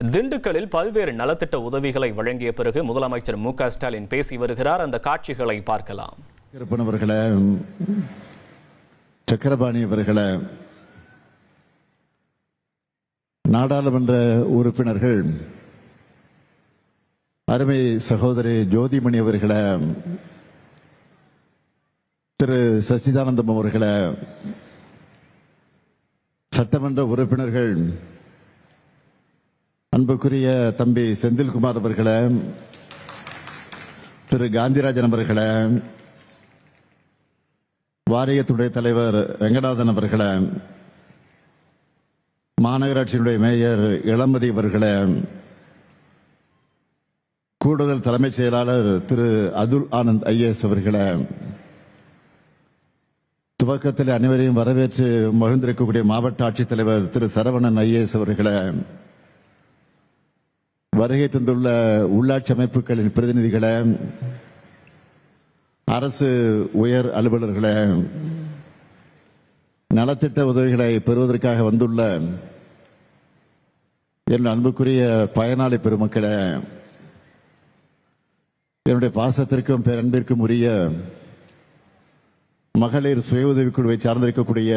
திண்டுக்கல்லில் பல்வேறு நலத்திட்ட உதவிகளை வழங்கிய பிறகு முதலமைச்சர் மு.க.ஸ்டாலின் பேசி வருகிறார். அந்த காட்சிகளை பார்க்கலாம். அவர்களே, சக்கரபாணி அவர்களே, நாடாளுமன்ற உறுப்பினர்கள், அருமை சகோதரி ஜோதிமணி அவர்களே, திரு சச்சிதானந்தம் அவர்களே, சட்டமன்ற உறுப்பினர்கள், அன்புக்குரிய தம்பி செந்தில்குமார் அவர்களே, திரு காந்திராஜன் அவர்களே, வாரியத்துடைய தலைவர் ரெங்கநாதன் அவர்களே, மாநகராட்சியினுடைய மேயர் இளமதி அவர்களே, கூடுதல் தலைமைச் செயலாளர் திரு அதுல் ஆனந்த் ஐஏஎஸ் அவர்களே, துவக்கத்தில் அனைவரையும் வரவேற்று மகிழ்ந்திருக்கக்கூடிய மாவட்ட ஆட்சித்தலைவர் திரு சரவணன் ஐஏஎஸ் அவர்களே, வருகை தந்துள்ள உள்ளாட்சி அமைப்புகளின் பிரதிநிதிகளே, அரசு உயர் அலுவலர்களே, நலத்திட்ட உதவிகளை பெறுவதற்காக வந்துள்ள என் அன்புக்குரிய பயனாளி பெருமக்களே, என்னுடைய பாசத்திற்கும் பேரன்பிற்கும் உரிய மகளிர் சுய உதவிக்குழுவை சார்ந்திருக்கக்கூடிய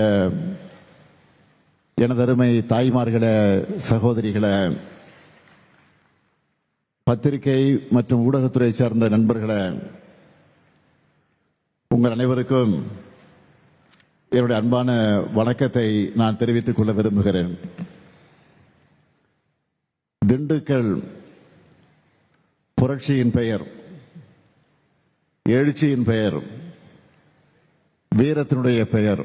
எனது அருமை தாய்மார்களே, சகோதரிகளே, பத்திரிகை மற்றும் ஊடகத்துறை சார்ந்த நண்பர்களே, உங்கள் அனைவருக்கும் என்னுடைய அன்பான வணக்கத்தை நான் தெரிவித்துக் கொள்ள விரும்புகிறேன். திண்டுக்கல் புரட்சியின் பெயர், எழுச்சியின் பெயர், வீரத்தினுடைய பெயர்.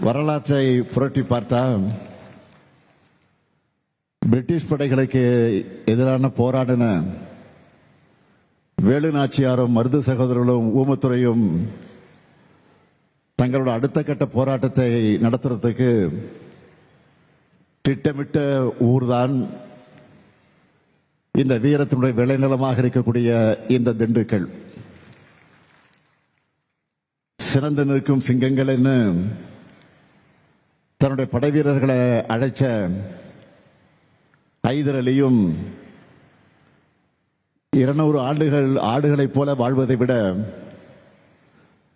வரலாற்றை புரட்டி பார்த்தா பிரிட்டிஷ் படைகளுக்கு எதிரான போராடின வேலு நாச்சியாரும் மருது சகோதரர்களும் ஊமத்துறையும் தங்களோட அடுத்த கட்ட போராட்டத்தை நடத்துறதுக்கு திட்டமிட்ட ஊர்தான் இந்த வீரத்தினுடைய விளைநிலமாக இருக்கக்கூடிய இந்த திண்டுக்கல். சிறந்து நிற்கும் சிங்கங்கள் என்று தன்னுடைய படை வீரர்களை அழைச்ச ஐதர் அலியும் 200 ஆண்டுகள் ஆடுகளைப் போல வாழ்வதை விட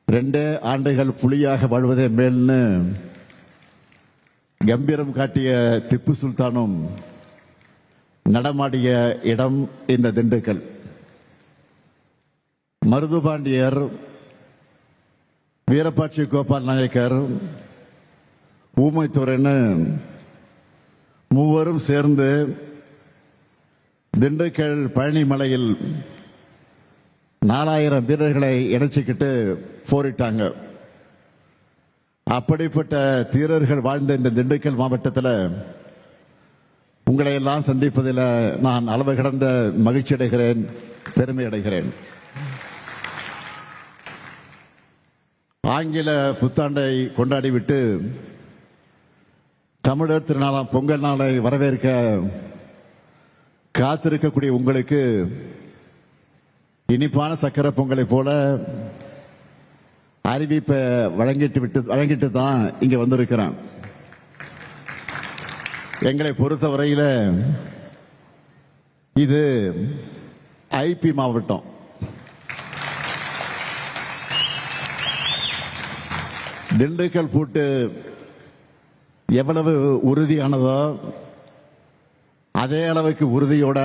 2 ஆண்டுகள் புலியாக வாழ்வதே மேல்னு கம்பீரம் காட்டிய திப்பு சுல்தானும் நடமாடிய இடம் இந்த திண்டுக்கல். மருதுபாண்டியர், வீரபாட்சி கோபால் நாயக்கர், ஊமைத்துறைன்னு மூவரும் சேர்ந்து திண்டுக்கல் பழனி மலையில் 4000 வீரர்களை இணைச்சிக்கிட்டு போரிட்டாங்க. அப்படிப்பட்ட தீரர்கள் வாழ்ந்த இந்த திண்டுக்கல் மாவட்டத்தில் உங்களை எல்லாம் சந்திப்பதில் நான் அளவு கடந்த மகிழ்ச்சி அடைகிறேன், பெருமை அடைகிறேன். ஆங்கில புத்தாண்டை கொண்டாடிவிட்டு தமிழர் திருநாளாம் பொங்கல் நாளை வரவேற்க காத்திருக்கக்கூடிய உங்களுக்கு இனிப்பான சக்கரை பொங்கலை போல அறிவிப்பை வழங்கிட்டு தான் இங்க வந்திருக்கிறேன். எங்களை பொறுத்தவரையில் இது ஐபி மாவட்டம். திண்டுக்கல் பூட்டு எவ்வளவு உறுதியானதோ அதே அளவுக்கு உறுதியோட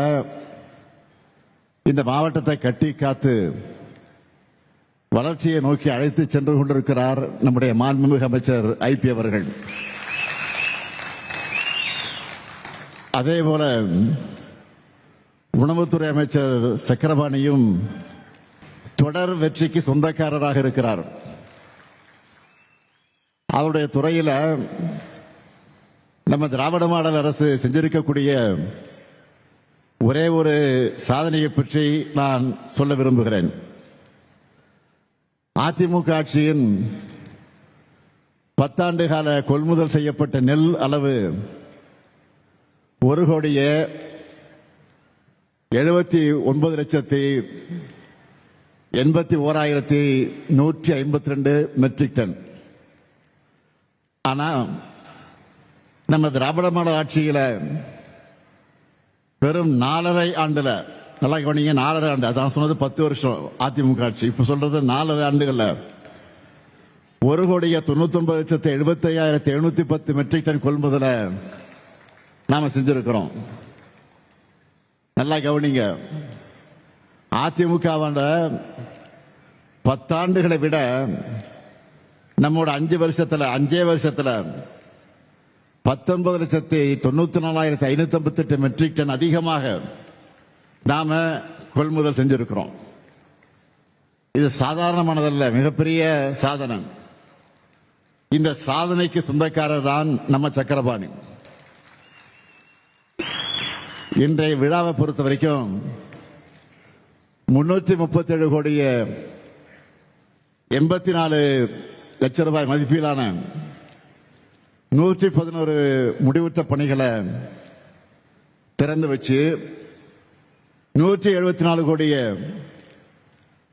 இந்த மாவட்டத்தை கட்டி காத்து வளர்ச்சியை நோக்கி அழைத்து சென்று கொண்டிருக்கிறார் நம்முடைய மாண்புமிகு அமைச்சர் ஐபி அவர்கள். அதேபோல உணவுத்துறை அமைச்சர் சக்கரபாணியும் தொடர் வெற்றிக்கு சொந்தக்காரராக இருக்கிறார். அவருடைய துறையில நம்ம திராவிட மாடல் அரசு செஞ்சிருக்கக்கூடிய ஒரே ஒரு சாதனையை பற்றி நான் சொல்ல விரும்புகிறேன். அதிமுக ஆட்சியின் 10 ஆண்டு கால கொள்முதல் செய்யப்பட்ட நெல் அளவு 1,79,81,152 மெட்ரிக் டன். ஆனா நம்ம திராவிட மாடல் ஆட்சியில வெறும் 4.5 ஆண்டுல, நல்லா கவனிங்க, 4.5 ஆண்டு, அதான் சொன்னது 10 வருஷம் அதிமுக ஆட்சி, இப்ப சொல்றது 4.5 ஆண்டுகள்ல 1,99,75,710 மெட்ரிக் டன் கொள்முதல நாம செஞ்சிருக்கிறோம். நல்லா கவனிங்க, அதிமுக 10 ஆண்டுகளை விட நம்மோட 5 வருஷத்துல 19,94,558 மெட்ரிக் டன் அதிகமாக நாம கொள்முதல் செஞ்சிருக்கிறோம். இது சாதாரணமானதல்ல, மிகப்பெரிய சாதனை. இந்த சாதனைக்கு சொந்தக்காரர் தான் நம்ம சக்கரபாணி. இன்றைய விழாவை பொறுத்த வரைக்கும் 337 கோடியே 84 லட்சம் ரூபாய் மதிப்பிலான 111 முடிவுற்ற பணிகளை திறந்து வச்சு 174 கோடியே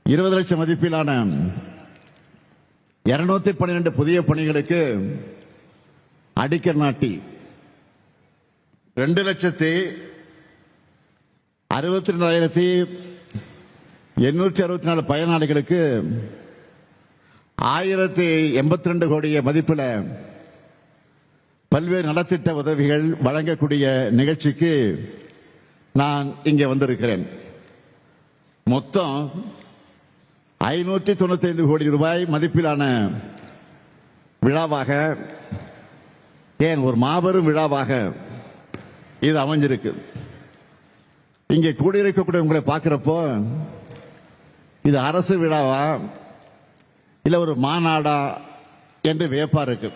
20 லட்சம் மதிப்பிலான 212 புதிய பணிகளுக்கு அடிக்கல் நாட்டி 2,62,864 பயனாளிகளுக்கு 1,082 கோடிய மதிப்பில் பல்வேறு நலத்திட்ட உதவிகள் வழங்கக்கூடிய நிகழ்ச்சிக்கு நான் இங்கே வந்திருக்கிறேன். மொத்தம் 595 கோடி ரூபாய் மதிப்பிலான விழாவாக, ஏன் ஒரு மாபெரும் விழாவாக இது அமைஞ்சிருக்கு. இங்கே கூடியிருக்கக்கூடிய உங்களை பார்க்கிறப்போ இது அரசு விழாவா இல்ல ஒரு மாநாடா என்று வியப்பா இருக்கு.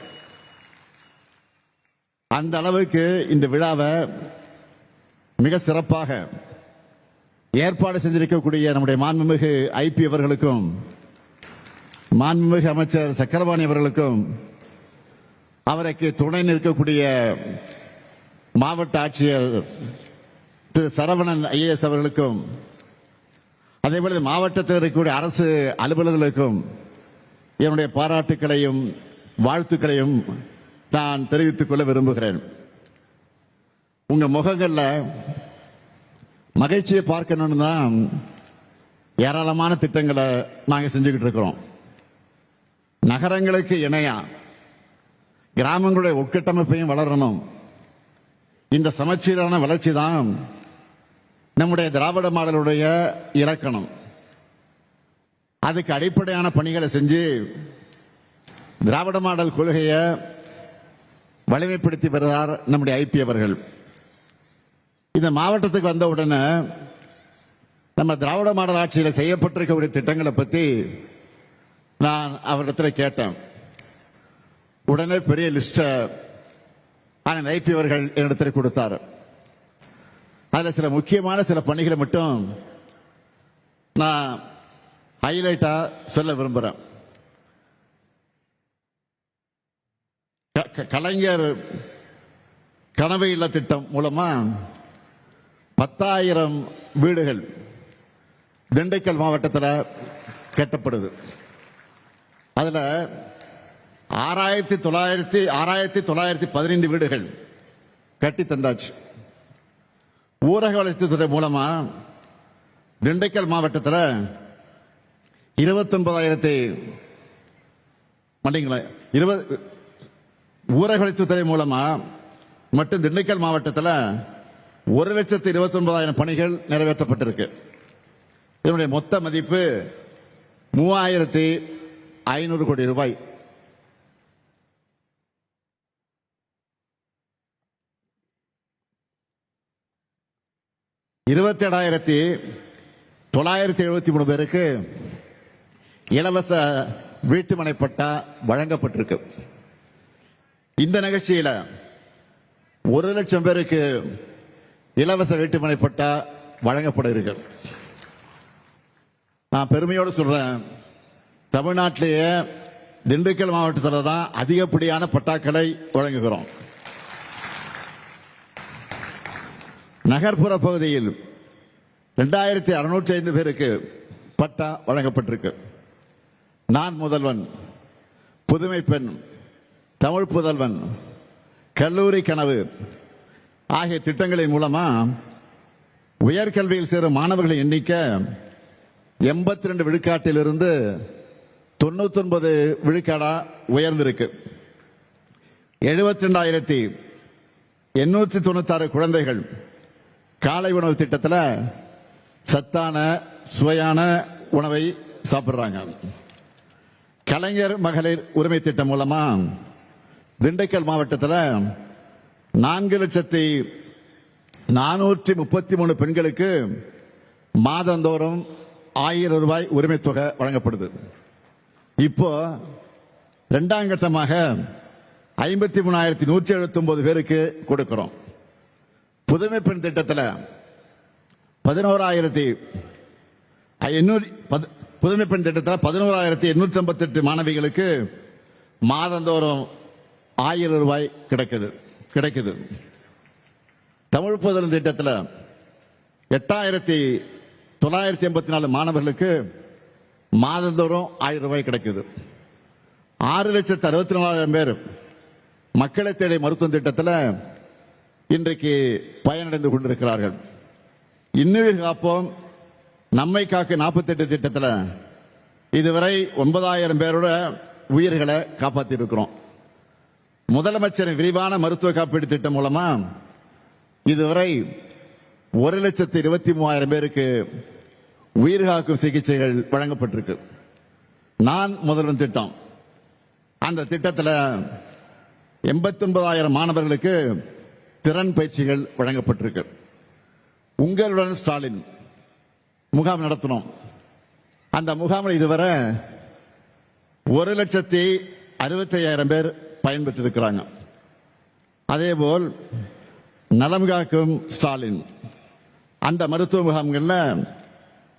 அந்த அளவுக்கு இந்த விழாவை மிக சிறப்பாக ஏற்பாடு செஞ்சிருக்கக்கூடிய நம்முடைய மாண்புமிகு ஐபி அவர்களுக்கும் மாண்புமிகு அமைச்சர் சக்கரபாணி அவர்களுக்கும் அவருக்கு துணை நிற்கக்கூடிய மாவட்ட ஆட்சியர் திரு சரவணன் ஐஏஎஸ் அவர்களுக்கும் அதேபோல மாவட்டத்தில் இருக்கக்கூடிய அரசு அலுவலர்களுக்கும் என்னுடைய பாராட்டுக்களையும் வாழ்த்துக்களையும் நான் தெரிவித்துக் கொள்ள விரும்புகிறேன். உங்க முகங்கள்ல மகிழ்ச்சியை பார்க்கணும்னு தான் ஏராளமான திட்டங்களை நாங்க செஞ்சுக்கிட்டு இருக்கிறோம். நகரங்களுக்கு இணையா கிராமங்களுடைய உட்கட்டமைப்பையும் வளரணும். இந்த சமச்சீரான வளர்ச்சி தான் நம்முடைய திராவிட மாடலுடைய இலக்கணம். அதுக்கு அடிப்படையான பணிகளை செஞ்சு திராவிட மாடல் கொள்கையை வலிமைப்படுத்தி வருகிறார் நம்முடைய ஐபி அவர்கள். இந்த மாவட்டத்துக்கு வந்த உடனே நம்ம திராவிட மாடல் ஆட்சியில் செய்யப்பட்டிருக்கக்கூடிய திட்டங்களை பற்றி நான் அவரிடத்தில் கேட்டேன். உடனே பெரிய லிஸ்ட ஐபி அவர்கள் என்னிடத்தில் கொடுத்தார். அதில் சில முக்கியமான சில பணிகளை மட்டும் நான் ஹைலைட்டா சொல்ல விரும்புறேன். கலைஞர் கனவு இல்ல திட்டம் மூலமா 10,000 வீடுகள் திண்டுக்கல் மாவட்டத்தில் கட்டப்படுது. அதுல 6,915 வீடுகள் கட்டி தந்தாச்சு. ஊரக வளர்ச்சித்துறை மூலமா திண்டுக்கல் மாவட்டத்தில் 29,000 ஊரக வளர்ச்சித்துறை மூலமா மட்டும் திண்டுக்கல் மாவட்டத்தில் 1,29,000 பணிகள் நிறைவேற்றப்பட்டிருக்கு. இதனுடைய மொத்த மதிப்பு 3,500 கோடி ரூபாய். $27,973 பேருக்கு இலவச வீட்டுமனை பட்டா வழங்கப்பட்டிருக்கு. இந்த நிகழ்ச்சியில 1,00,000 பேருக்கு இலவச வீட்டுமனை பட்டா வழங்கப்பட இருக்கு. நான் பெருமையோடு சொல்றேன், தமிழ்நாட்டிலேயே திண்டுக்கல் மாவட்டத்தில் தான் அதிகப்படியான பட்டாக்களை வழங்குகிறோம். நகர்ப்புற பகுதியில் 2,605 பேருக்கு பட்டா வழங்கப்பட்டிருக்கு. நான் முதல்வன், புதுமை பெண், தமிழ் புதல்வன், கல்லூரி கனவு ஆகிய திட்டங்களின் மூலமா உயர்கல்வியில் சேரும் மாணவர்களின் எண்ணிக்கை 82 விழுக்காட்டிலிருந்து 99 விழுக்காடா உயர்ந்திருக்கு. 72,896 குழந்தைகள் காலை உணவு திட்டத்தில் சத்தான சுவையான உணவை சாப்பிடுறாங்க. கலைஞர் மகளிர் உரிமை திட்டம் மூலமா திண்டுக்கல் மாவட்டத்தில் 4,433 பெண்களுக்கு மாதந்தோறும் 1000 ரூபாய் உரிமை தொகை வழங்கப்படுது. இப்போ இரண்டாம் கட்டமாக 53,179 பேருக்கு கொடுக்கிறோம். புதுமை பெண் திட்டத்தில் 11,858 மாணவிகளுக்கு மாதந்தோறும் 1000 ரூபாய் கிடைக்குது. தமிழ் புதல் திட்டத்தில் 8,984 மாணவர்களுக்கு மாதந்தோறும் 1000 ரூபாய் கிடைக்குது. 6,64,000 பேர் மக்களை தேடி மருத்துவ திட்டத்தில் இன்றைக்கு பயனடைந்து கொண்டிருக்கிறார்கள். இன்னுயிர் காப்போம் நம்மை காக்க 48 திட்டத்தில் இதுவரை 9,000 பேரோட உயிர்களை காப்பாற்றி இருக்கிறோம். முதலமைச்சரின் விரிவான மருத்துவ காப்பீடு திட்டம் மூலமா இதுவரை 1,23,000 பேருக்கு உயிர் காக்கும் சிகிச்சைகள் வழங்கப்பட்டிருக்கு. நான் முதல்வன் திட்டம், அந்த திட்டத்தில் 89,000 மாணவர்களுக்கு திறன் பயிற்சிகள் வழங்கப்பட்டிருக்கு. உங்களுடன் ஸ்டாலின் முகாம் நடத்தினோம். அந்த முகாமில் இதுவரை 1,65,000 பேர் பயன்பெற்றிருக்கிறாங்க. அதேபோல் நலம் காக்கும் ஸ்டாலின் அந்த மருத்துவ முகாம்களில்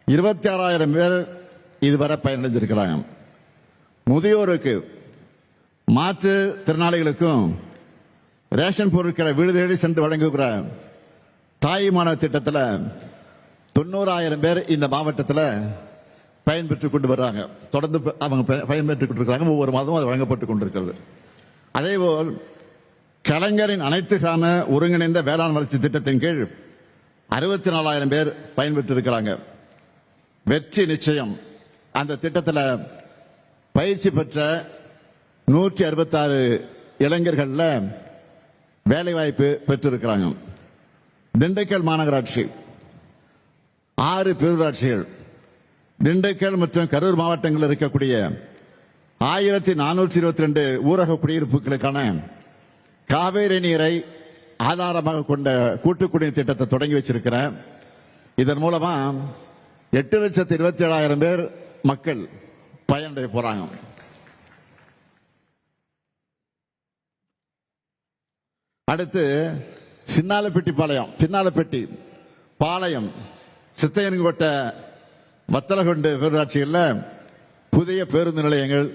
26,000 பேர் இதுவரை பயனடைந்திருக்கிறாங்க. முதியோருக்கு மாற்றுத் திறனாளிகளுக்கும் ரேஷன் பொருட்களை வீடு தேடி சென்று வழங்குகிற தாய்மான திட்டத்தில் 90,000 பேர் இந்த மாவட்டத்தில் பயன்பெற்றுக் கொண்டு வர்றாங்க. தொடர்ந்து அவங்க பயன்பெற்றுக் கொண்டிருக்கிறாங்க. ஒவ்வொரு மாதமும் அது வழங்கப்பட்டுக் கொண்டிருக்கிறது. அதேபோல் கலைஞரின் அனைத்து கிராம ஒருங்கிணைந்த வேளாண் வளர்ச்சி திட்டத்தின் கீழ் 64,000 பேர் பயன்பெற்றிருக்கிறாங்க. வெற்றி நிச்சயம் அந்த திட்டத்தில் பயிற்சி பெற்ற 166 இளைஞர்கள்ல வேலைவாய்ப்பு பெற்றிருக்கிறாங்க. திண்டுக்கல் மாநகராட்சி 6 பேரூராட்சிகள் திண்டுக்கல் மற்றும் கரூர் மாவட்டங்களில் இருக்கக்கூடிய 1,422 ஊரக குடியிருப்புகளுக்கான காவேரி நீரை ஆதாரமாக கொண்ட கூட்டு குடிநீர் திட்டத்தை தொடங்கி வச்சிருக்கிறேன். இதன் மூலமா 8,27,000 பேர் மக்கள் பயனடைய போறாங்க. அடுத்து பின்னாலப்பட்டி பாளையம் சித்தையன்கோட்டை வத்தலகுண்டு பேரூராட்சிகளில் புதிய பேருந்து நிலையங்கள்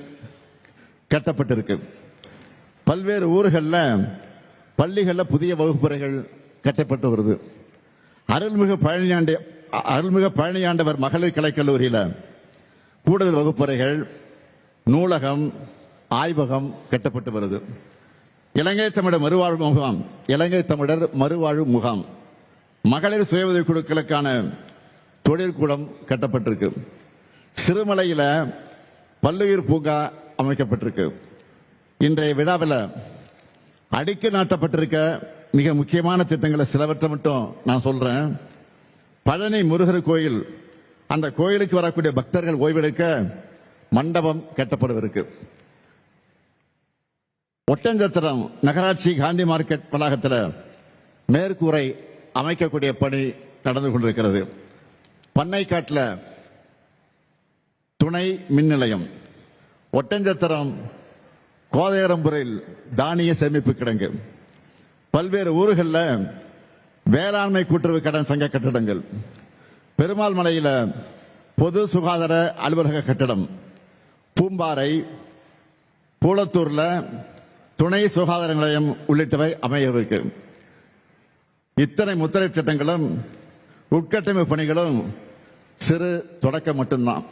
கட்டப்பட்டிருக்கு. பல்வேறு ஊர்களில் பள்ளிகளில் புதிய வகுப்பறைகள் கட்டப்பட்டு வருது. அருள்மிகு பழனியாண்டவர் மகளிர் கலைக்கல்லூரியில் கூடுதல் வகுப்பறைகள், நூலகம், ஆய்வகம் கட்டப்பட்டு வருது. இலங்கை தமிழர் மறுவாழ்வு முகாம், மகளிர் சுய உதவி குழுக்களுக்கான தொழிற்கூடம் கட்டப்பட்டிருக்கு. சிறுமலையில் பல்லுயிர் பூங்கா அமைக்கப்பட்டிருக்கு. இன்றைய விழாவில் அடிக்க நாட்டப்பட்டிருக்க மிக முக்கியமான திட்டங்களை சிலவற்றை மட்டும் நான் சொல்றேன். பழனி முருகர் கோயில், அந்த கோயிலுக்கு வரக்கூடிய பக்தர்கள் ஓய்வெடுக்க மண்டபம் கட்டப்படவிருக்கு. ஒட்டஞ்சத்திரம் நகராட்சி காந்தி மார்க்கெட் வளாகத்தில் மேற்கூரை அமைக்கக்கூடிய பணி நடந்து கொண்டிருக்கிறது. பண்ணைக்காட்டில் துணை மின் நிலையம், ஒட்டஞ்சத்திரம் கோதையரம்புரையில் தானிய சேமிப்பு கிடங்கு, பல்வேறு ஊர்களில் வேளாண்மை கூட்டுறவு கடன் சங்க கட்டிடங்கள், பெருமாள் மலையில் பொது சுகாதார அலுவலக கட்டிடம், பூம்பாறை பூளத்தூர்ல துணை சுகாதார நிலையம் உள்ளிட்டவை அமையவிருக்கு. இத்தனை முத்திரை திட்டங்களும் உட்கட்டமைப்பு பணிகளும் சிறு தொடக்கம் மட்டும்தான்.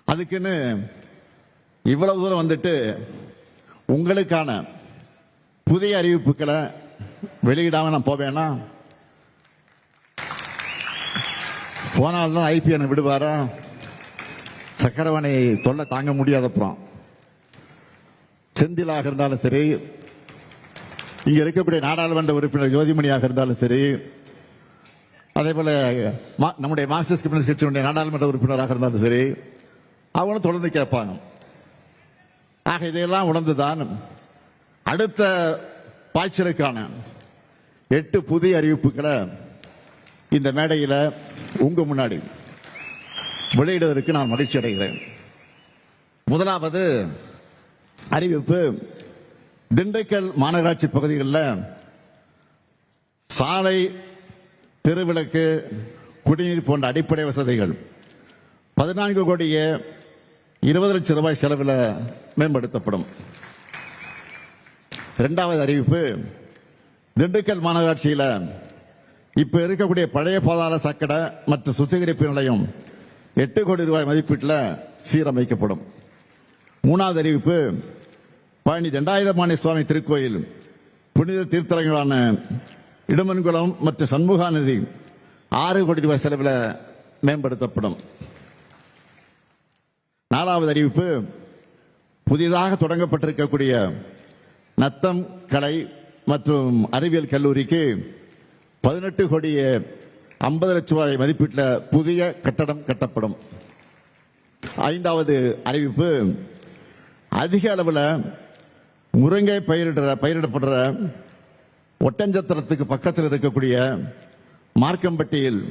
அதுக்குன்னு இவ்வளவு தூரம் வந்துட்டு உங்களுக்கான புதிய அறிவிப்புகளை வெளியிடாம நான் போவேனா? போனால்தான் ஐபிஎன் விடுவாரா? சக்கரவணை தொல்லை தாங்க முடியாதப்புறம் செந்திலாக இருந்தாலும் சரி, இங்க இருக்கக்கூடிய நாடாளுமன்ற உறுப்பினர் ஜோதிமணியாக இருந்தாலும் சரி, அதே போல நம்முடைய மார்க்சிஸ்ட் கம்யூனிஸ்ட் கட்சியினுடைய நாடாளுமன்ற உறுப்பினராக இருந்தாலும் சரி, அவங்களும் தொடர்ந்து கேட்பாங்க. ஆக இதையெல்லாம் உணர்ந்துதான் அடுத்த பாய்ச்சலுக்கான 8 புதிய அறிவிப்புகளை இந்த மேடையில் உங்க முன்னாடி வெளியிடுவதற்கு நான் மகிழ்ச்சி அடைகிறேன். முதலாவது அறிவிப்பு, திண்டுக்கல் மாநகராட்சி பகுதிகளில் சாலை, தெருவிளக்கு, குடிநீர் போன்ற அடிப்படை வசதிகள் 14 கோடியே 20 லட்சம் ரூபாய் செலவில் மேம்படுத்தப்படும். இரண்டாவது அறிவிப்பு, திண்டுக்கல் மாநகராட்சியில் இப்ப இருக்கக்கூடிய பழைய பாதாள சாக்கடை மற்றும் சுத்திகரிப்பு நிலையம் 8 கோடி ரூபாய் மதிப்பீட்டில் சீரமைக்கப்படும். மூணாவது அறிவிப்பு, பழனி தண்டாயுதபாணி சுவாமி திருக்கோயில் புனித தீர்த்தலங்களான இடுமன்குளம் மற்றும் சண்முகாநதி 6 கோடி ரூபாய் செலவில் மேம்படுத்தப்படும். நாலாவது அறிவிப்பு, புதிதாக தொடங்கப்பட்டிருக்கக்கூடிய நத்தம் கலை மற்றும் அறிவியல் கல்லூரிக்கு 18 கோடியே 50 லட்சம் ரூபாய் மதிப்பீட்டில் புதிய கட்டடம் கட்டப்படும். ஐந்தாவது அறிவிப்பு, அதிக அளவில் முருங்கை பயிரிடப்படுற ஒட்டஞ்சத்திரத்துக்கு பக்கத்தில் இருக்கக்கூடிய மார்க்கம்பட்டியில்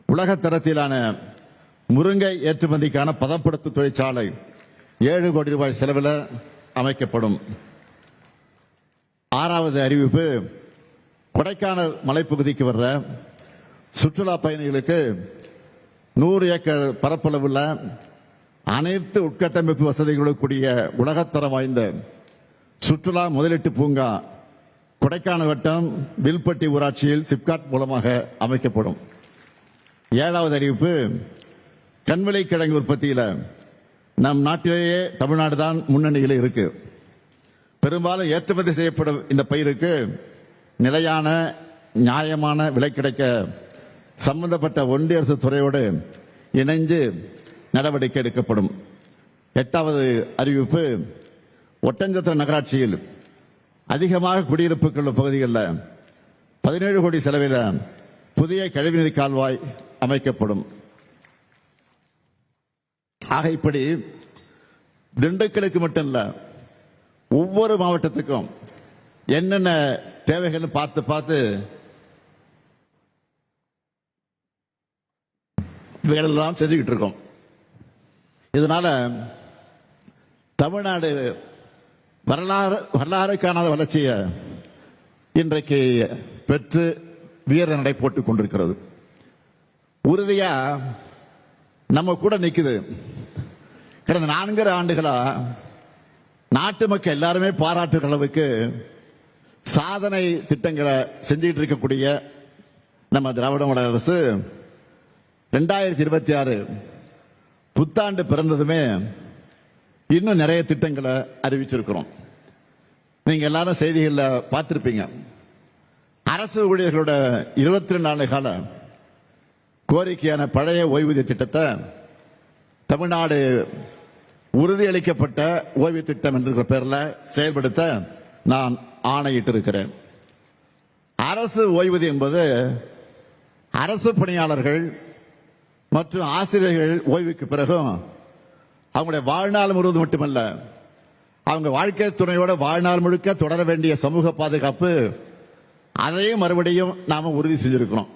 உலகத்தரத்திலான முருங்கை ஏற்றுமதிக்கான பதப்படுத்தும் தொழிற்சாலை 7 கோடி ரூபாய் செலவில் அமைக்கப்படும். ஆறாவது அறிவிப்பு, கொடைக்கானல் மலைப்பகுதிக்கு வர்ற சுற்றுலா பயணிகளுக்கு 100 ஏக்கர் பரப்பளவுள்ள அனைத்து உட்கட்டமைப்பு வசதிகளுடன் கூடிய உலகத்தரம் வாய்ந்த சுற்றுலா முதலீட்டு பூங்கா கொடைக்கானல் வட்டம் வில்பட்டி ஊராட்சியில் சிப்காட் மூலமாக அமைக்கப்படும். ஏழாவது அறிவிப்பு, கண்வளை கிழங்கு உற்பத்தியில் நம் நாட்டிலேயே தமிழ்நாடு தான் முன்னணியில் இருக்கு. பெரும்பாலும் ஏற்றுமதி செய்யப்படும் இந்த பயிருக்கு நிலையான நியாயமான விலை கிடைக்க சம்பந்தப்பட்ட ஒன்றிய அரசு துறையோடு இணைந்து நடவடிக்கை எடுக்கப்படும். எட்டாவது அறிவிப்பு, ஒட்டஞ்சத்திரம் நகராட்சியில் அதிகமாக குடியிருப்புகள் பகுதிகளில் 17 கோடி செலவில் புதிய கழிவுநீர் கால்வாய் அமைக்கப்படும். ஆக இப்படி திண்டுக்கலுக்கு மட்டும் இல்ல, ஒவ்வொரு மாவட்டத்துக்கும் என்னென்ன தேவைகள் பார்த்து பார்த்து வேலையெல்லாம் செஞ்சுக்கிட்டு இருக்கோம். இதனால தமிழ்நாடு வரலாறு காணாத வளர்ச்சியை இன்றைக்கு பெற்று வீர நடை போட்டுக் கொண்டிருக்கிறது. உறுதியா நம்ம கூட நிக்குது. கடந்த 4 ஆண்டுகளா நாட்டு மக்கள் எல்லாருமே பாராட்டுகிற அளவுக்கு சாதனை திட்டங்களை செஞ்சுட்டு இருக்கக்கூடிய நம்ம திராவிட மாடல் அரசு 2026 புத்தாண்டு பிறந்ததுமே இன்னும் நிறைய திட்டங்களை அறிவிச்சிருக்கிறோம். நீங்க எல்லாரும் செய்திகளில் பார்த்திருப்பீங்க. அரசு ஊழியர்களோட 22 ஆண்டு கால கோரிக்கையான பழைய ஓய்வூதிய திட்டத்தை தமிழ்நாடு உறுதியளிக்கப்பட்ட ஓய்வு திட்டம் என்ற பெயரில் செயல்படுத்த நான் ஆணையிட்டு இருக்கிறேன். அரசு ஓய்வூதியம் என்பது அரசு பணியாளர்கள் மற்றும் ஆசிரியர்கள் ஓய்வுக்கு பிறகும் அவங்களுடைய வாழ்நாள் முழுவதும் மட்டுமல்ல, அவங்க வாழ்க்கை துணையோட வாழ்நாள் முழுக்க தொடர வேண்டிய சமூக பாதுகாப்பு, அதையும் மறுபடியும் நாம உறுதி செஞ்சிருக்கிறோம்.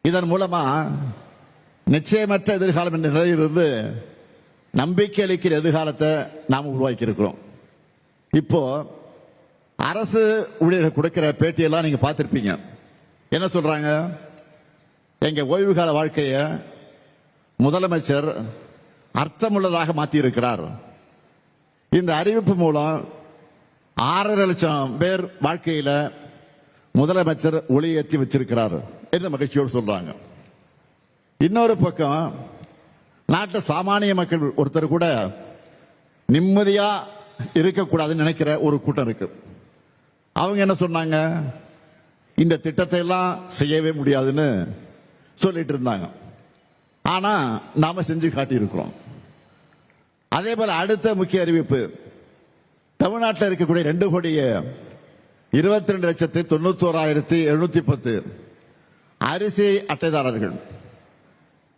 இதன் மூலமா நிச்சயமற்ற எதிர்காலம் என்ற நிலையிலிருந்து நம்பிக்கை அளிக்கிற எதிர்காலத்தை நாம் உருவாக்கி இருக்கிறோம். இப்போ அரசு ஊழியர்கள் கொடுக்கிற பேட்டியெல்லாம் நீங்க பார்த்திருப்பீங்க. என்ன சொல்றாங்க? எங்க ஓய்வு கால வாழ்க்கைய முதலமைச்சர் அர்த்தமுள்ளதாக மாற்றி இருக்கிறார். இந்த அறிவிப்பு மூலம் 6.5 லட்சம் பேர் வாழ்க்கையில முதலமைச்சர் ஒளியேற்றி வச்சிருக்கிறார் என்று மகிழ்ச்சியோடு சொல்றாங்க. இன்னொரு பக்கம் நாட்டில் சாமானிய மக்கள் ஒருத்தர் கூட நிம்மதியா இருக்கக்கூடாதுன்னு நினைக்கிற ஒரு கூட்டம் இருக்கு. அவங்க என்ன சொன்னாங்க, இந்த திட்டத்தை எல்லாம் செய்யவே முடியாதுன்னு சொல்லிட்டு இருந்தாங்க. ஆனா நாம செஞ்சு காட்டியிருக்கிறோம். அதே போல அடுத்த முக்கிய அறிவிப்பு, தமிழ்நாட்டில் இருக்கக்கூடிய 2,22,91,710 அரிசி அட்டைதாரர்கள்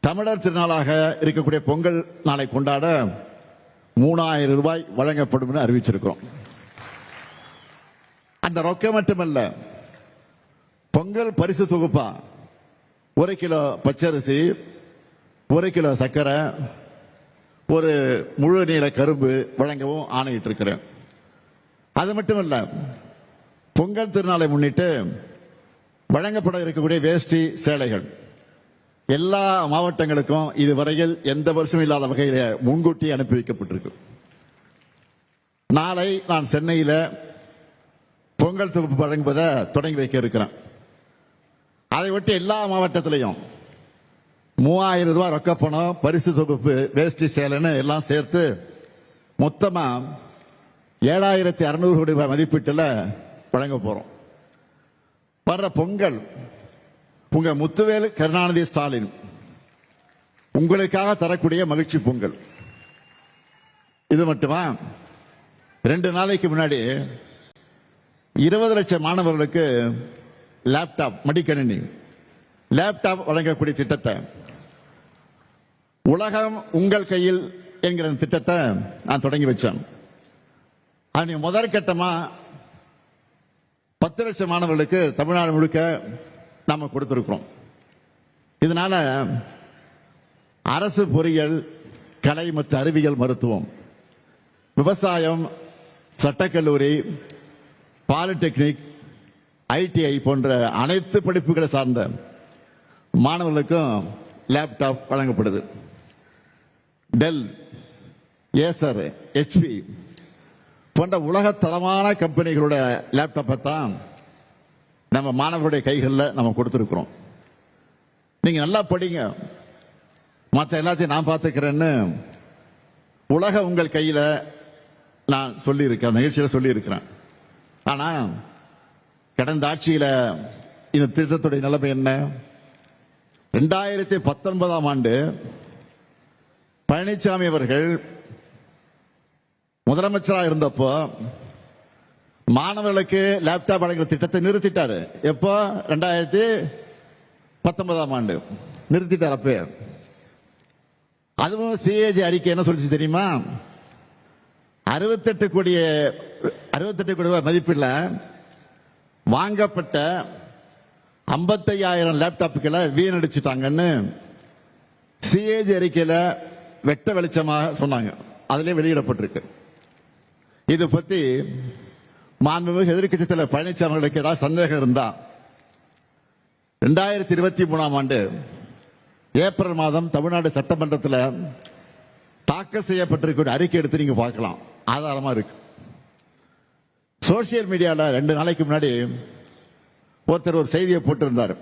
தமிழர் திருநாளாக இருக்கக்கூடிய பொங்கல் நாளை கொண்டாட 3,000 ரூபாய் வழங்கப்படும் என்று அறிவிச்சிருக்கிறோம். அந்த ரொக்கம் மட்டுமல்ல, பொங்கல் பரிசு தொகுப்பா 1 கிலோ பச்சரிசி, 1 கிலோ சர்க்கரை, ஒரு முழு நீள கரும்பு வழங்கவும் ஆணையிட்டு இருக்கிறேன். அது மட்டுமல்ல, பொங்கல் திருநாளை முன்னிட்டு வழங்கப்பட இருக்கக்கூடிய வேஷ்டி சேலைகள் எல்லா மாவட்டங்களுக்கும் இதுவரையில் எந்த வருஷமும் இல்லாத வகையில் முன்கூட்டி அனுப்பி வைக்கப்பட்டிருக்கு. நாளை நான் சென்னையில் பொங்கல் தொகுப்பு வழங்குவதை தொடங்கி வைக்க இருக்கிறேன். அதை ஒட்டி எல்லா மாவட்டத்திலையும் 3,000 ரூபாய் ரொக்க பணம், பரிசு தொகுப்பு, வேஷ்டி சேலைன்னு எல்லாம் சேர்த்து மொத்தமா 7,600 கோடி ரூபாய் மதிப்பீட்டில் வழங்க போறோம். வர்ற பொங்கல் உங்க முத்துவேல் கருணாநிதி ஸ்டாலின் உங்களுக்காக தரக்கூடிய மகிழ்ச்சி பொங்கல். இது மட்டுமா, 2 நாளைக்கு முன்னாடி 20 லட்சம் மாணவர்களுக்கு லேப்டாப், மடிக்கணினி லேப்டாப் வழங்கக்கூடிய திட்டத்தை, உலகம் உங்கள் கையில் என்கிற திட்டத்தை நான் தொடங்கி வச்சேன். அது முதற்கட்டமா 10 லட்சம் மாணவர்களுக்கு தமிழ்நாடு முழுக்க நாம கொடுத்திருக்கிறோம். இதனால அரசு பொறியியல், கலை மற்றும் அறிவியல், மருத்துவம், விவசாயம், சட்டக்கல்லூரி, பாலிடெக்னிக், ஐடிஐ போன்ற அனைத்து படிப்புகளை சார்ந்த மாணவர்களுக்கும் லேப்டாப் வழங்கப்படுது. டெல், ஏசர், HP போன்ற உலக தரமான கம்பெனிகளோட லேப்டாப்பை தான் நம்ம மாணவர்களுடைய கைகளில் நம்ம கொடுத்திருக்கிறோம். நீங்க நல்லா படிங்க, மற்ற எல்லாத்தையும் நான் பார்த்துக்கிறேன்னு உலக உங்கள் கையில நான் சொல்லியிருக்கேன், நிகழ்ச்சியில் சொல்லியிருக்கிறேன். ஆனா கடந்த ஆட்சியில இந்த திட்டத்துடைய நிலைமை என்ன? 2019ஆம் ஆண்டு பழனிசாமி அவர்கள் முதலமைச்சராக இருந்தப்போ மாணவர்களுக்கு லேப்டாப் வழங்குற திட்டத்தை நிறுத்திட்டாரு. எப்போ? 2019ஆம் ஆண்டு நிறுத்திட்டார். அப்ப அதுவும் CAG அறிக்கை என்ன சொல்லிச்சு தெரியுமா? 68 கோடி ரூபாய் மதிப்பில் வாங்கப்பட்ட 55,000 லேப்டாப்புகளை வீணடிச்சுட்டாங்கன்னு CAG அறிக்கையில வெட்ட வெளிச்சமாக சொன்னாங்க. அதிலே வெளியிடப்பட்டிருக்கு. இது பத்தி மாண்புமிகு எதிர்க்கட்சி தலைவர் பழனிசாமி அவர்களுக்கு ஏதாவது சந்தேகம் இருந்தா 2023ஆம் ஆண்டு ஏப்ரல் மாதம் தமிழ்நாடு சட்டமன்றத்தில் தாக்கல் செய்யப்பட்டிருக்கிற அறிக்கை எடுத்து நீங்க பார்க்கலாம், ஆதாரமா இருக்கு. சோசியல் மீடியால 2 நாளைக்கு முன்னாடி ஒருத்தர் ஒரு செய்தியை போட்டிருந்தார்.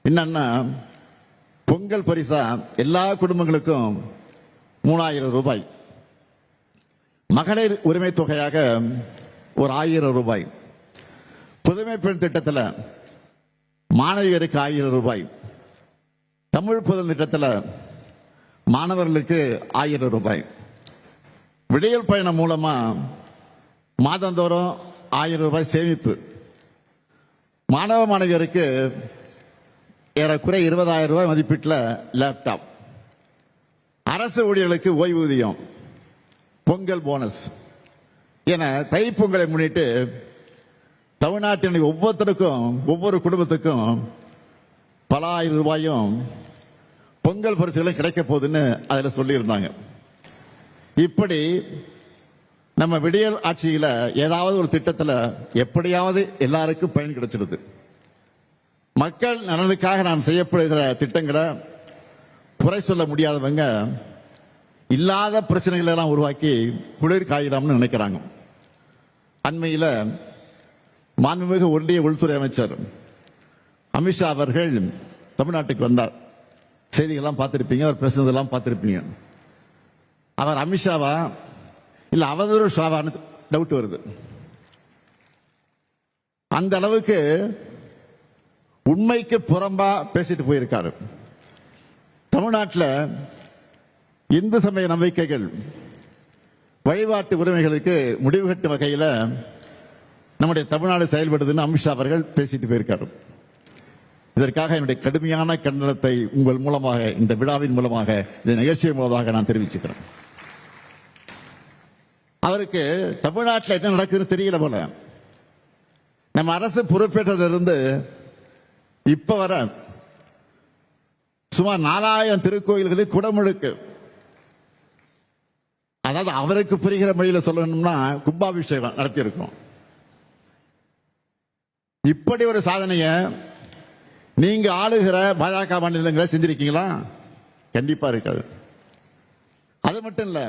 என்னன்னா, பொங்கல் பரிசா எல்லா குடும்பங்களுக்கும் 3,000 ரூபாய், மகளிர் உரிமை தொகையாக ஒரு 1,000 ரூபாய், புதுமை பெண் திட்டத்தில் மாணவியருக்கு 1,000 ரூபாய், தமிழ் புதல் திட்டத்தில் மாணவர்களுக்கு 1,000 ரூபாய், விடியல் பயணம் மூலமா மாதந்தோறும் 1,000 ரூபாய் சேமிப்பு, மாணவ மாணவியருக்கு ஏறக்குறை 20,000 ரூபாய் மதிப்பீட்டில் லேப்டாப், அரசு ஊழியர்களுக்கு ஓய்வூதியம், பொங்கல் போனஸ் என தைப்பொங்கலை முன்னிட்டு தமிழ்நாட்டின் ஒவ்வொருத்தருக்கும், ஒவ்வொரு குடும்பத்துக்கும் பல 1,000 ரூபாயும் பொங்கல் பரிசுகளும் கிடைக்க போகுதுன்னு அதுல சொல்லியிருந்தாங்க. இப்படி நம்ம விடியல் ஆட்சியில ஏதாவது ஒரு திட்டத்தில் எப்படியாவது எல்லாருக்கும் பயன் கிடைச்சிடுது. மக்கள் நலனுக்காக நாம் செய்யப்படுகிற திட்டங்களை குறை சொல்ல முடியாதவங்க இல்லாத பிரச்சனைகளை எல்லாம் உருவாக்கி குளிர் காயிலாம்னு நினைக்கிறாங்க. அண்மையில் மாண்புமிகு ஒன்றிய உள்துறை அமைச்சர் அமித்ஷா அவர்கள் தமிழ்நாட்டுக்கு வந்தார். செய்திகள்லாம் பார்த்திருப்பீங்க, அவர் பேசுனதெல்லாம் பார்த்திருப்பீங்க. அவர் அமித்ஷாவா இல்ல அவதூறு ஷாவான்னு டவுட் வருது. அந்த அளவுக்கு உண்மைக்கு புறம்பா பேசிட்டு போயிருக்காரு. தமிழ்நாட்டில் இந்து சமய நம்பிக்கைகள் வழிபாட்டு உரிமைகளுக்கு முடிவு கட்டும் வகையில் நம்முடைய தமிழ்நாடு செயல்படுதுன்னு அமித்ஷா அவர்கள் பேசிட்டு போயிருக்காரு. இதற்காக என்னுடைய கடுமையான கண்டனத்தை உங்கள் மூலமாக, இந்த விழாவின் மூலமாக, இந்த நிகழ்ச்சியின் மூலமாக நான் தெரிவிச்சுக்கிறேன். அவருக்கு தமிழ்நாட்டில் என்ன நடக்குதுன்னு தெரியல போல. நம்ம அரசு பொறுப்பேற்றதிலிருந்து இப்ப வர சுமார் 4000 திருக்கோயில்களில் குடமுழுக்கு, அதாவது அவருக்கு புரிகிற மொழியில சொல்லணும்னா கும்பாபிஷேகம் நடத்தியிருக்கோம். இப்படி ஒரு சாதனையை நீங்க ஆளுகிற பாஜக மாநிலங்களை செஞ்சிருக்கீங்களா? கண்டிப்பா இருக்காது. அது மட்டும் இல்ல,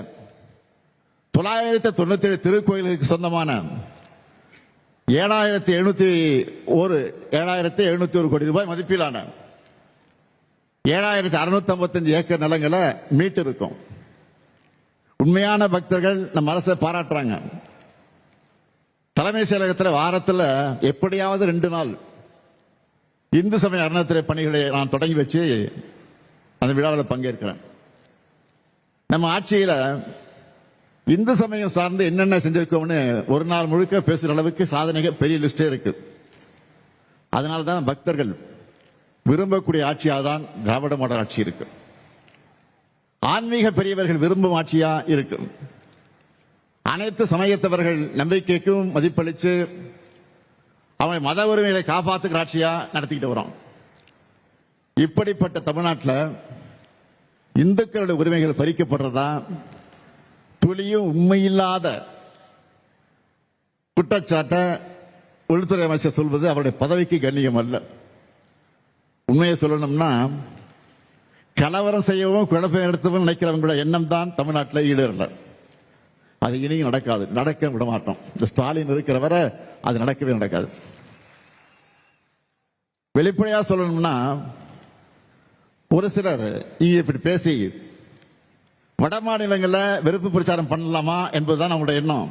997 திருக்கோயிலுக்கு சொந்தமான 7,701 கோடி ரூபாய் மதிப்பிலான 7,655 ஏக்கர் நிலங்களை மீட்டு இருக்கும். உண்மையான பக்தர்கள் நம்ம அரசை பாராட்டுறாங்க. தலைமை செயலகத்தில் வாரத்தில் எப்படியாவது 2 நாள் இந்து சமய அறநிலையத்துறை பணிகளை நான் தொடங்கி வச்சு அந்த விழாவில் பங்கேற்கிறேன். நம்ம ஆட்சியில இந்து சமயம் சார்ந்து என்னென்ன செஞ்சிருக்கோம்னு ஒரு நாள் முழுக்க பேசுற அளவுக்கு சாதனைகள் பெரிய லிஸ்டே இருக்கு. அதனால்தான் பக்தர்கள் விரும்பக்கூடிய ஆட்சியாக தான் திராவிட மாடல் ஆட்சி இருக்கு. ஆன்மீக பெரியவர்கள் விரும்பும் ஆட்சியா இருக்கு. அனைத்து சமயத்தவர்கள் நம்பிக்கைக்கும் மதிப்பளித்து அவன் மத உரிமைகளை காப்பாற்றுகிற ஆட்சியா நடத்திக்கிட்டு வரோம். இப்படிப்பட்ட தமிழ்நாட்டில் இந்துக்களுடைய உரிமைகள் பறிக்கப்படுறதா துளியும் உண்மையில்லாத குற்றச்சாட்டை உள்துறை அமைச்சர் சொல்வது அவருடைய பதவிக்கு கண்ணியம் அல்ல. உண்மையை சொல்லணும்னா, கலவரம் செய்யவும் குழப்பம் எடுத்தவும் நினைக்கிறவங்களோட எண்ணம் தான் தமிழ்நாட்டில் ஈடுறல. அது இனியும் நடக்காது, நடக்க விட மாட்டோம். இந்த ஸ்டாலின் இருக்கிற வரை அது நடக்கவே நடக்காது. வெளிப்படையா சொல்லணும்னா, ஒரு சிலர் இங்க இப்படி பேசி வட மாநிலங்களில் வெறுப்பு பிரச்சாரம் பண்ணலாமா என்பதுதான் நம்மளுடைய எண்ணம்.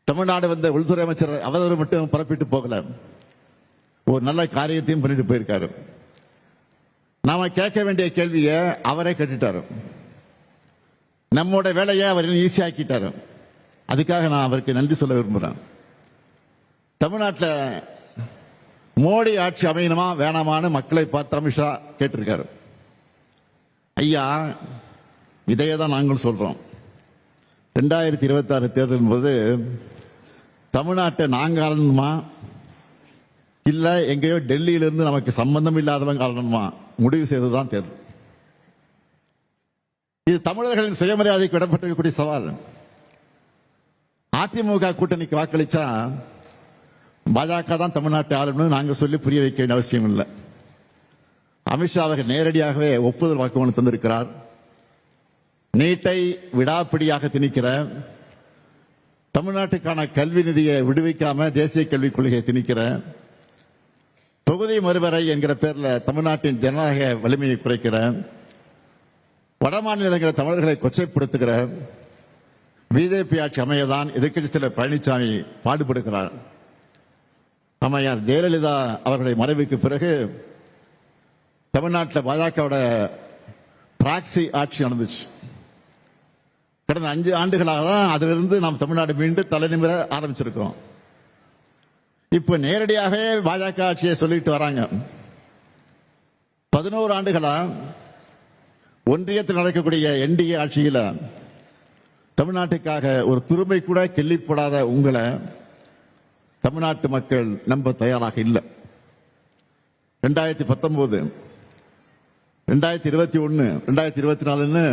தமிழ்நாடு வந்த உள்துறை அமைச்சர் அவதூறு மட்டும் பரப்பிட்டு போகல, ஒரு நல்ல காரியத்தையும் பண்ணிட்டு போயிருக்காரு. நாம கேட்க வேண்டிய கேள்வியை அவரே கேட்டுட்டாரு. நம்மோட வேலையை அவர் ஈஸியாக்கிட்டாரு. அதுக்காக நான் அவருக்கு நன்றி சொல்ல விரும்புகிறேன். தமிழ்நாட்டில் மோடி ஆட்சி அமையணுமா வேணாமான்னு மக்களை பார்த்து அமித்ஷா கேட்டிருக்காரு. ஐயா, இதையே தான் நாங்கள் சொல்றோம். 2026 தேர்தலின் போது தமிழ்நாட்டை நாங்க ஆளணுமா இல்ல எங்கேயோ டெல்லியிலிருந்து நமக்கு சம்பந்தம் இல்லாதவங்க ஆளணுமா முடிவு செய்வதுதான் தேர்தல். இது தமிழர்களின் சுயமரியாதைக்கு விடப்பட்டிருக்கக்கூடிய சவால். அதிமுக கூட்டணிக்கு வாக்களிச்சா பாஜக தான் தமிழ்நாட்டை ஆளணும்னு நாங்க சொல்லி புரிய வைக்க வேண்டிய அவசியம் இல்லை. அமித்ஷா அவர்கள் நேரடியாகவே ஒப்புதல் வாக்குமூலம் தந்திருக்கிறார். நீட்டை விடாப்பிடியாக திணிக்கிற, தமிழ்நாட்டுக்கான கல்வி நிதியை விடுவிக்காம தேசிய கல்விக் கொள்கையை திணிக்கிற, தொகுதி மறுவரை என்கிற பேர்ல தமிழ்நாட்டின் ஜனநாயக வலிமையை குறைக்கிற, வடமாநிலங்களை தமிழர்களை கொச்சைப்படுத்துகிற பிஜேபி ஆட்சி அமையதான் எதிர்க்கட்சித் தலைவர் பழனிசாமி பாடுபடுகிறார். அம்மையார் ஜெயலலிதா அவர்களுடைய மறைவுக்கு பிறகு தமிழ்நாட்டில் பாஜகவோட பிராக்சி ஆட்சி நடந்துச்சு. கடந்த 5 ஆண்டுகளாக தான் அதிலிருந்து நாம் தமிழ்நாடு மீண்டும் தலைநிமிர ஆரம்பிச்சிருக்கிறோம். இப்ப நேரடியாகவே பாஜக ஆட்சியை சொல்லிட்டு வராங்க. 11 ஆண்டுகளா ஒன்றியத்தில் நடக்கக்கூடிய என்டிஏ ஆட்சியில தமிழ்நாட்டுக்காக ஒரு துரும்பை கூட கிள்ளி போடாத உங்களை தமிழ்நாட்டு மக்கள் நம்ப தயாராக இல்லை. 2019, 2021, 2024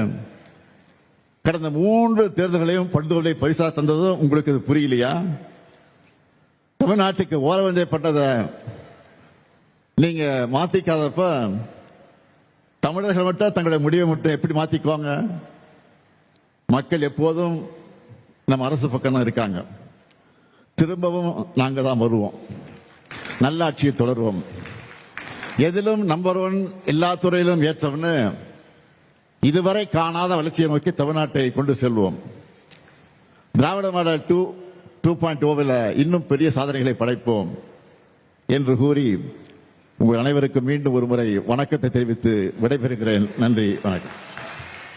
கடந்த 3 தேர்தல்களையும் படுதோலை பரிசா தந்ததும் உங்களுக்கு இது புரியலையா? தமிழ்நாட்டுக்கு ஓரவஞ்சப்பட்டதை நீங்க மாத்திக்காதப்ப தமிழர்கள் மட்டும் தங்களுடைய முடிவை மட்டும் எப்படி மாத்திக்குவாங்க? மக்கள் எப்போதும் நம்ம அரசு பக்கம் தான் இருக்காங்க. திரும்பவும் நாங்க தான் வருவோம், நல்லாட்சியை தொடருவோம். எதிலும் நம்பர் 1, எல்லா துறையிலும் ஏற்றம்னு இதுவரை காணாத வளர்ச்சியை நோக்கி தமிழ்நாட்டை கொண்டு செல்வோம். திராவிட மாடல் 2 2.0 இன்னும் பெரிய சாதனைகளை படைப்போம் என்று கூறி உங்கள் அனைவருக்கும் மீண்டும் ஒரு முறை வணக்கத்தை தெரிவித்து விடைபெறுகிறேன். நன்றி, வணக்கம்.